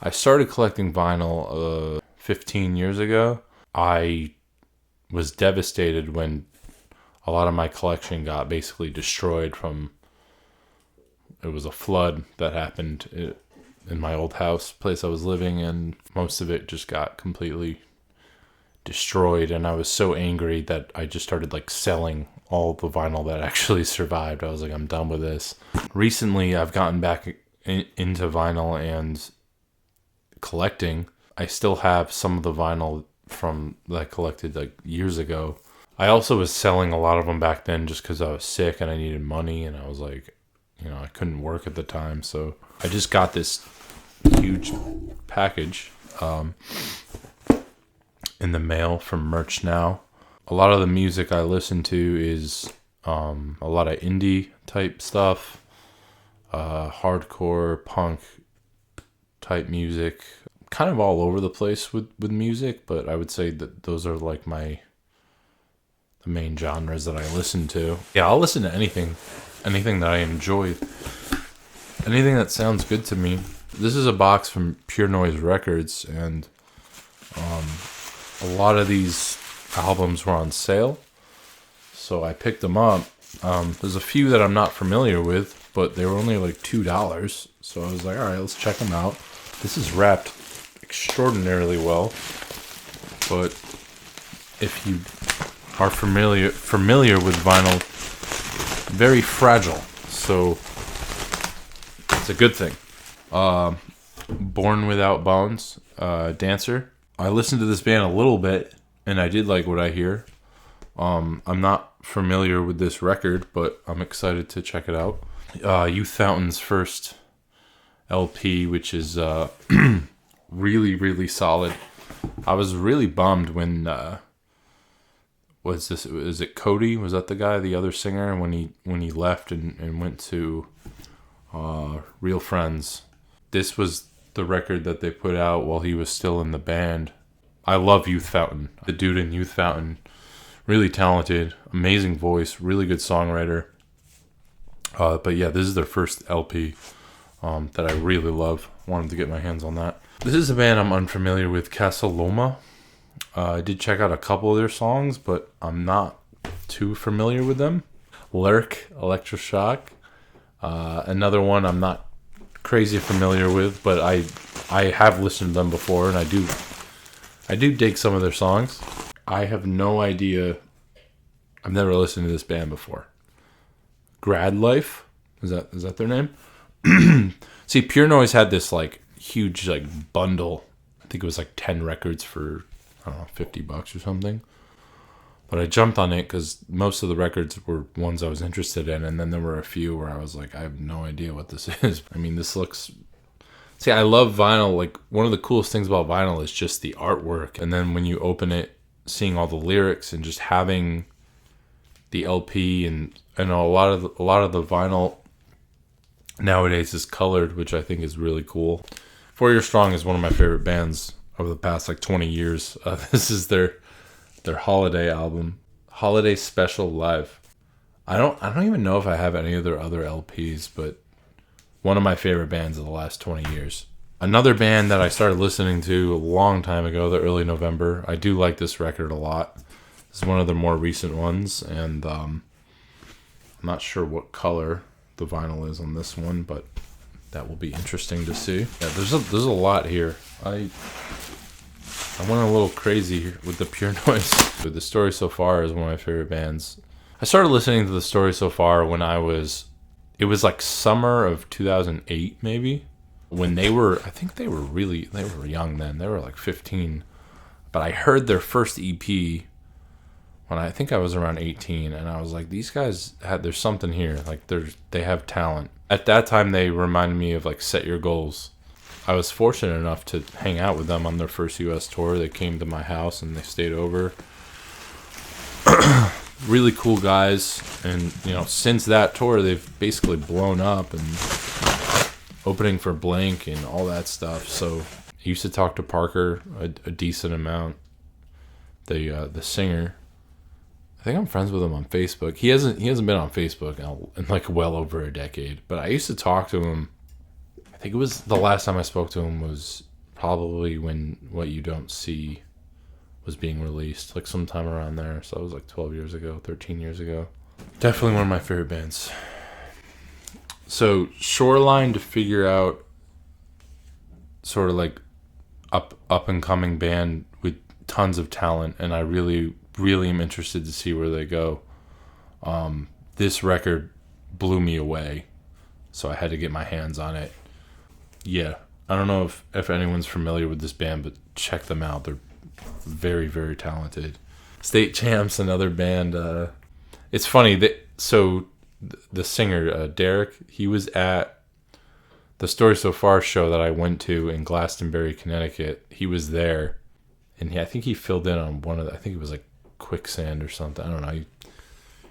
I started collecting vinyl 15 years ago. I was devastated when a lot of my collection got basically destroyed from it was a flood that happened in my old house place I was living, and most of it just got completely destroyed, and I was so angry that I just started like selling all the vinyl that actually survived. I was like, I'm done with this. Recently I've gotten back into vinyl and collecting. I still have some of the vinyl from that I collected like years ago. I also was selling a lot of them back then just because I was sick and I needed money, and I was like, I couldn't work at the time, so I just got this huge package in the mail from Merch Now. A lot of the music I listen to is a lot of indie type stuff, hardcore punk type music, kind of all over the place with music, but I would say that those are like the main genres that I listen to. Yeah, I'll listen to anything that I enjoy, anything that sounds good to me. This is a box from Pure Noise Records, and a lot of these albums were on sale, so I picked them up. There's a few that I'm not familiar with, but they were only like $2, so I was like, all right, let's check them out. This is wrapped extraordinarily well, but if you are familiar with vinyl, very fragile, so it's a good thing. Born Without Bones, Dancer. I listened to this band a little bit, and I did like what I hear. I'm not familiar with this record, but I'm excited to check it out. Youth Fountain's first LP, which is really, really solid. I was really bummed when is it Cody? Was that the guy, the other singer, when he left and went to Real Friends? This was the record that they put out while he was still in the band. I love Youth Fountain. The dude in Youth Fountain, really talented, amazing voice, really good songwriter. But yeah, this is their first LP that I really love. Wanted to get my hands on that. This is a band I'm unfamiliar with, Casa Loma. I did check out a couple of their songs, but I'm not too familiar with them. Lurk, Electroshock. Another one I'm not crazy familiar with, but I have listened to them before, and I do dig some of their songs. I have no idea. I've never listened to this band before. Grad Life, is that their name? See, Pure Noise had this like huge like bundle. I think it was like 10 records for, I don't know, $50 or something. But I jumped on it because most of the records were ones I was interested in, and then there were a few where I was like, I have no idea what this is. I mean, this looks... See, I love vinyl. Like, one of the coolest things about vinyl is just the artwork. And then when you open it, seeing all the lyrics and just having the LP and a lot of the vinyl nowadays is colored, which I think is really cool. 4 Year Strong is one of my favorite bands over the past like 20 years. This is their holiday album, Holiday Special Live. I don't even know if I have any of their other LPs, but one of my favorite bands of the last 20 years. Another band that I started listening to a long time ago, the Early November. I do like this record a lot. This is one of the more recent ones, and I'm not sure what color the vinyl is on this one, but that will be interesting to see. Yeah, there's a lot here. I went a little crazy here with the Pure Noise. But The Story So Far is one of my favorite bands. I started listening to The Story So Far when it was like summer of 2008 maybe, when they were young then. They were like 15. But I heard their first EP when I think I was around 18, and I was like, these guys there's something here. Like they have talent. At that time they reminded me of like Set Your Goals. I was fortunate enough to hang out with them on their first US tour. They came to my house and they stayed over. Really cool guys, and since that tour they've basically blown up and opening for Blank and all that stuff. So I used to talk to Parker a decent amount, the singer. I think I'm friends with him on Facebook. He hasn't been on Facebook in like well over a decade, but I used to talk to him. I think it was the last time I spoke to him was probably when What You Don't See was being released, like sometime around there. So that was like 12 years ago, 13 years ago. Definitely one of my favorite bands. So Shoreline, to figure out sort of like up and coming band with tons of talent, and I really am interested to see where they go. This record blew me away, so I had to get my hands on it. Yeah, I don't know if anyone's familiar with this band, but check them out. They're very, very talented. State Champs, another band. It's funny that the singer Derek, he was at the Story So Far show that I went to in Glastonbury, Connecticut. He was there, and I think he filled in on I think it was like Quicksand or something. I don't know.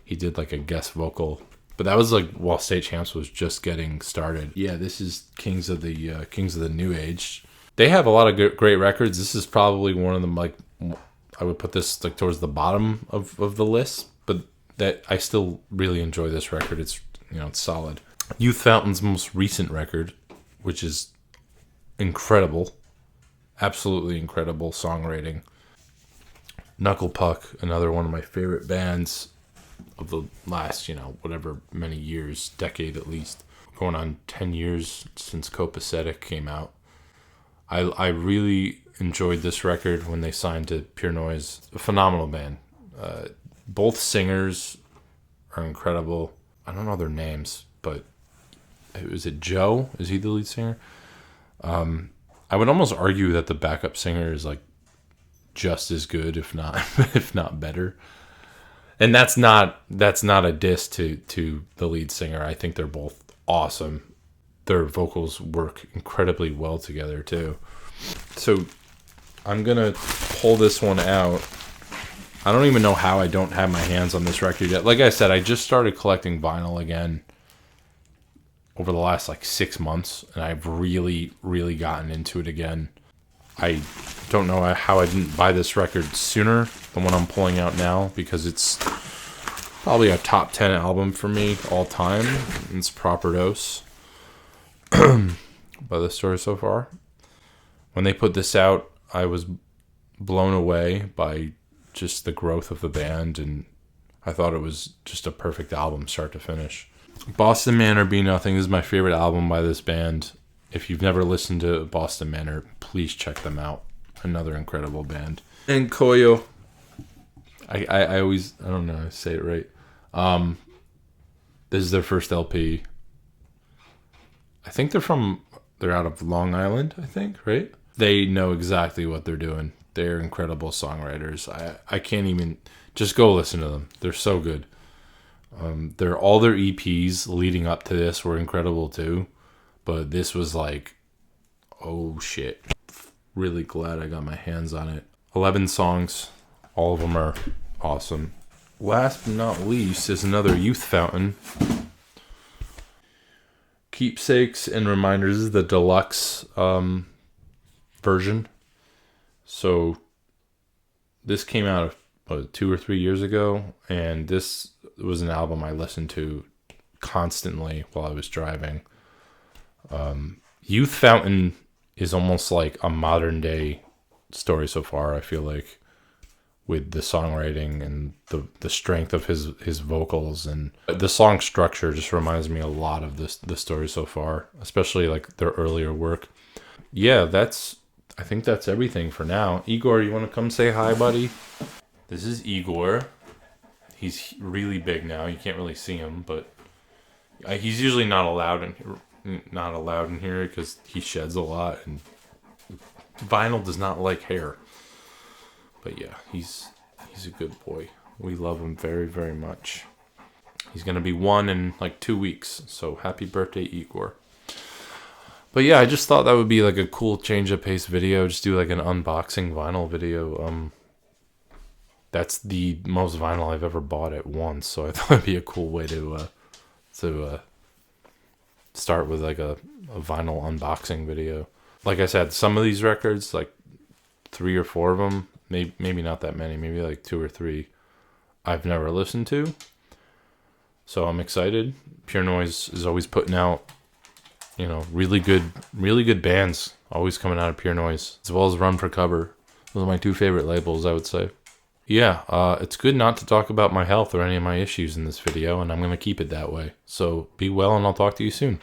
He did like a guest vocal, but that was like while State Champs was just getting started. Yeah, this is Kings of the New Age. They have a lot of great records. This is probably one of them. Like, I would put this like towards the bottom of the list, but that I still really enjoy this record. It's it's solid. Youth Fountain's most recent record, which is incredible, absolutely incredible songwriting. Knuckle Puck, another one of my favorite bands of the last, whatever many years, decade at least, going on 10 years since Copacetic came out. I really enjoyed this record when they signed to Pure Noise. A phenomenal band. Both singers are incredible. I don't know their names, but is it Joe? Is he the lead singer? I would almost argue that the backup singer is like just as good, if not better. And that's not a diss to the lead singer. I think they're both awesome. Their vocals work incredibly well together too. So I'm gonna pull this one out. I don't even know how I don't have my hands on this record yet. Like I said, I just started collecting vinyl again over the last like 6 months, and I've really gotten into it again. I don't know how I didn't buy this record sooner than what I'm pulling out now, because it's probably a top 10 album for me all time. It's Proper Dose by The Story So Far. When they put this out, I was blown away by just the growth of the band, and I thought it was just a perfect album start to finish. Boston Manor Be Nothing is my favorite album by this band. If you've never listened to Boston Manor, please check them out. Another incredible band. And Koyo, I always, I don't know how to say it right. This is their first LP. I think they're out of Long Island, I think, right? They know exactly what they're doing. They're incredible songwriters. I can't even, just go listen to them. They're so good. All their EPs leading up to this were incredible too. But this was like, oh shit. Really glad I got my hands on it. 11 songs. All of them are awesome. Last but not least is another Youth Fountain. Keepsakes and Reminders is the deluxe version. So this came out 2 or 3 years ago, and this was an album I listened to constantly while I was driving. Youth Fountain is almost like a modern day Story So Far, I feel like, with the songwriting and the strength of his vocals, and the song structure just reminds me a lot of the Story So Far, especially like their earlier work. Yeah, I think that's everything for now. Igor, you want to come say hi, buddy? This is Igor. He's really big now. You can't really see him, but he's usually not allowed in here because he sheds a lot, and vinyl does not like hair. But yeah, he's a good boy. We love him very, very much. He's gonna be 1 in like 2 weeks. So happy birthday, Igor. But yeah, I just thought that would be like a cool change of pace video. Just do like an unboxing vinyl video. That's the most vinyl I've ever bought at once, so I thought it'd be a cool way to start with like a vinyl unboxing video. Like I said, some of these records, like 3 or 4 of them, maybe not that many, maybe like 2 or 3, I've never listened to. So I'm excited. Pure Noise is always putting out You know, really good bands always coming out of Pure Noise, as well as Run for Cover. Those are my two favorite labels, I would say. Yeah, it's good not to talk about my health or any of my issues in this video, and I'm going to keep it that way. So be well, and I'll talk to you soon.